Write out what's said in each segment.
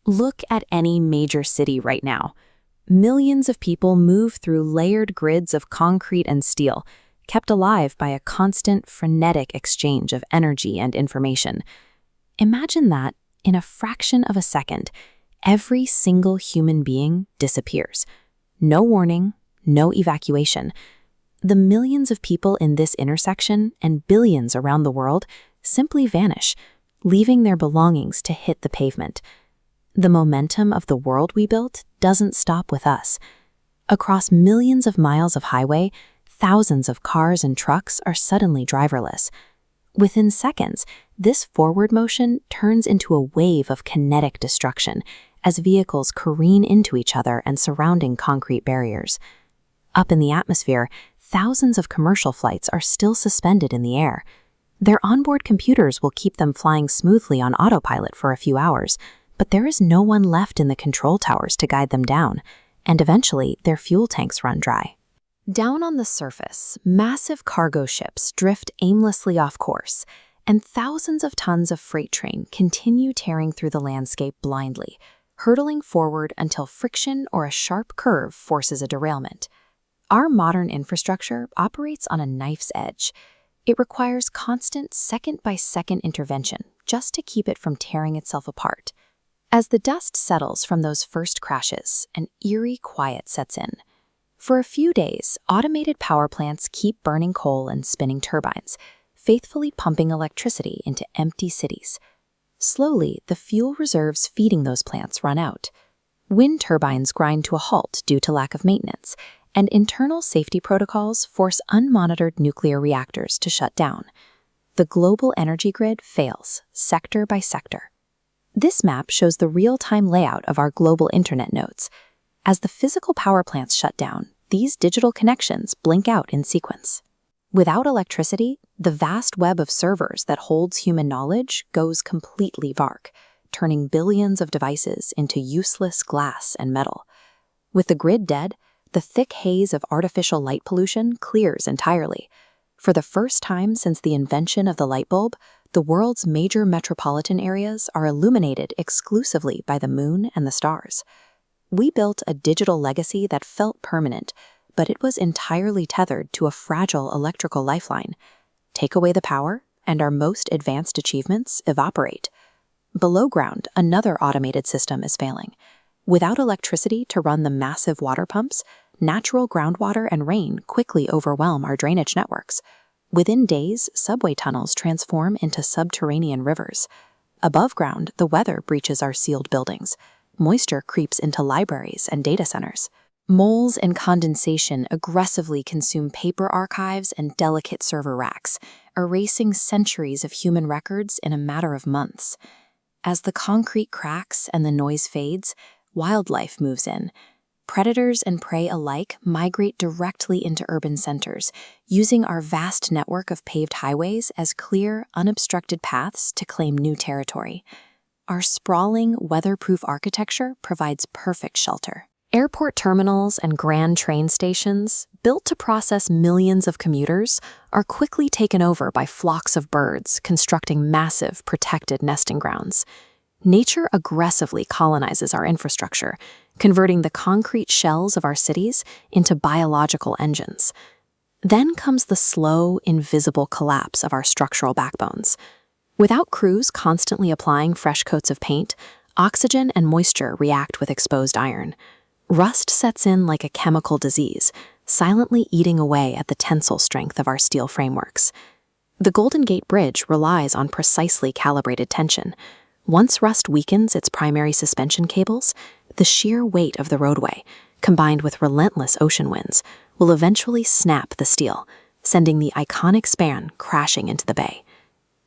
Look at any major city right now. Millions of people move through layered grids of concrete and steel, kept alive by a constant, frenetic exchange of energy and information. Imagine that, in a fraction of a second, every single human being disappears. No warning, no evacuation. The millions of people in this intersection and billions around the world simply vanish, leaving their belongings to hit the pavement. The momentum of the world we built doesn't stop with us. Across millions of miles of highway, thousands of cars and trucks are suddenly driverless. Within seconds, this forward motion turns into a wave of kinetic destruction as vehicles careen into each other and surrounding concrete barriers. Up in the atmosphere, thousands of commercial flights are still suspended in the air. Their onboard computers will keep them flying smoothly on autopilot for a few hours, but there is no one left in the control towers to guide them down, and eventually their fuel tanks run dry. Down on the surface, massive cargo ships drift aimlessly off course, and thousands of tons of freight train continue tearing through the landscape blindly, hurtling forward until friction or a sharp curve forces a derailment. Our modern infrastructure operates on a knife's edge. It requires constant second-by-second intervention just to keep it from tearing itself apart. As the dust settles from those first crashes, an eerie quiet sets in. For a few days, automated power plants keep burning coal and spinning turbines, faithfully pumping electricity into empty cities. Slowly, the fuel reserves feeding those plants run out. Wind turbines grind to a halt due to lack of maintenance, and internal safety protocols force unmonitored nuclear reactors to shut down. The global energy grid fails, sector by sector. This map shows the real-time layout of our global internet nodes. As the physical power plants shut down, these digital connections blink out in sequence. Without electricity, the vast web of servers that holds human knowledge goes completely dark, turning billions of devices into useless glass and metal. With the grid dead, the thick haze of artificial light pollution clears entirely. For the first time since the invention of the light bulb, the world's major metropolitan areas are illuminated exclusively by the moon and the stars. We built a digital legacy that felt permanent, but it was entirely tethered to a fragile electrical lifeline. Take away the power, and our most advanced achievements evaporate. Below ground, another automated system is failing. Without electricity to run the massive water pumps, natural groundwater and rain quickly overwhelm our drainage networks. Within days, subway tunnels transform into subterranean rivers. Above ground, the weather breaches our sealed buildings. Moisture creeps into libraries and data centers. Moles and condensation aggressively consume paper archives and delicate server racks, erasing centuries of human records in a matter of months. As the concrete cracks and the noise fades, wildlife moves in. Predators and prey alike migrate directly into urban centers, using our vast network of paved highways as clear, unobstructed paths to claim new territory. Our sprawling, weatherproof architecture provides perfect shelter. Airport terminals and grand train stations, built to process millions of commuters, are quickly taken over by flocks of birds constructing massive, protected nesting grounds. Nature aggressively colonizes our infrastructure, converting the concrete shells of our cities into biological engines. Then comes the slow, invisible collapse of our structural backbones. Without crews constantly applying fresh coats of paint, oxygen and moisture react with exposed iron. Rust sets in like a chemical disease, silently eating away at the tensile strength of our steel frameworks. The Golden Gate Bridge relies on precisely calibrated tension. Once rust weakens its primary suspension cables, the sheer weight of the roadway, combined with relentless ocean winds, will eventually snap the steel, sending the iconic span crashing into the bay.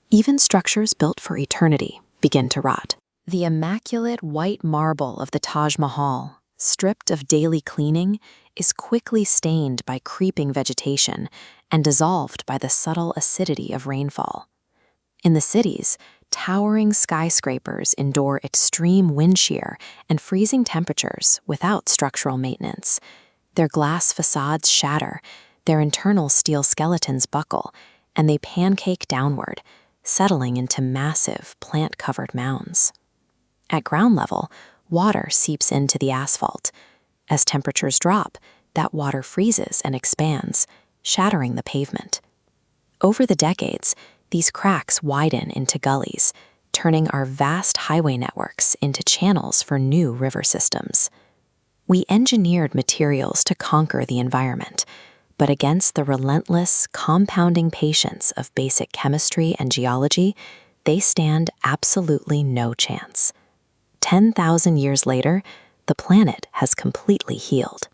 Even structures built for eternity begin to rot. The immaculate white marble of the Taj Mahal, stripped of daily cleaning, is quickly stained by creeping vegetation and dissolved by the subtle acidity of rainfall. In the cities, towering skyscrapers endure extreme wind shear and freezing temperatures without structural maintenance. Their glass facades shatter, their internal steel skeletons buckle, and they pancake downward, settling into massive, plant-covered mounds. At ground level, water seeps into the asphalt. As temperatures drop, that water freezes and expands, shattering the pavement. Over the decades, these cracks widen into gullies, turning our vast highway networks into channels for new river systems. We engineered materials to conquer the environment, but against the relentless, compounding patience of basic chemistry and geology, they stand absolutely no chance. 10,000 years later, the planet has completely healed.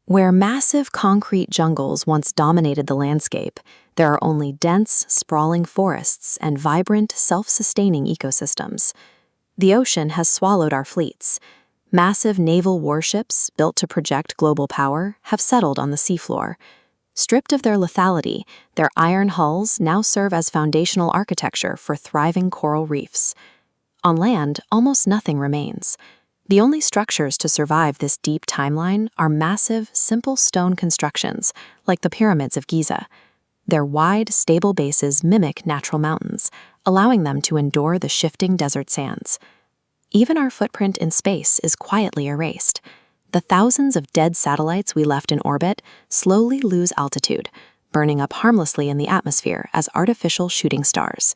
Where massive concrete jungles once dominated the landscape, there are only dense, sprawling forests and vibrant, self-sustaining ecosystems. The ocean has swallowed our fleets. Massive naval warships, built to project global power, have settled on the seafloor. Stripped of their lethality, their iron hulls now serve as foundational architecture for thriving coral reefs. On land, almost nothing remains. The only structures to survive this deep timeline are massive, simple stone constructions, like the pyramids of Giza. Their wide, stable bases mimic natural mountains, allowing them to endure the shifting desert sands. Even our footprint in space is quietly erased. The thousands of dead satellites we left in orbit slowly lose altitude, burning up harmlessly in the atmosphere as artificial shooting stars.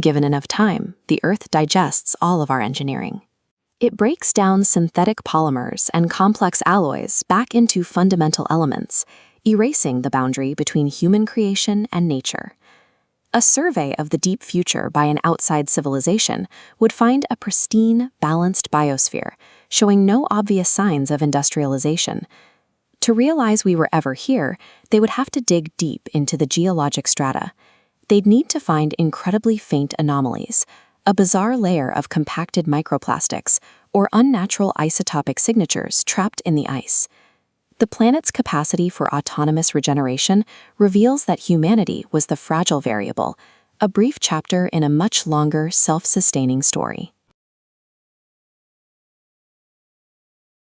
Given enough time, the Earth digests all of our engineering. It breaks down synthetic polymers and complex alloys back into fundamental elements, erasing the boundary between human creation and nature. A survey of the deep future by an outside civilization would find a pristine, balanced biosphere, showing no obvious signs of industrialization. To realize we were ever here, they would have to dig deep into the geologic strata. They'd need to find incredibly faint anomalies, a bizarre layer of compacted microplastics, or unnatural isotopic signatures trapped in the ice. The planet's capacity for autonomous regeneration reveals that humanity was the fragile variable, a brief chapter in a much longer, self-sustaining story.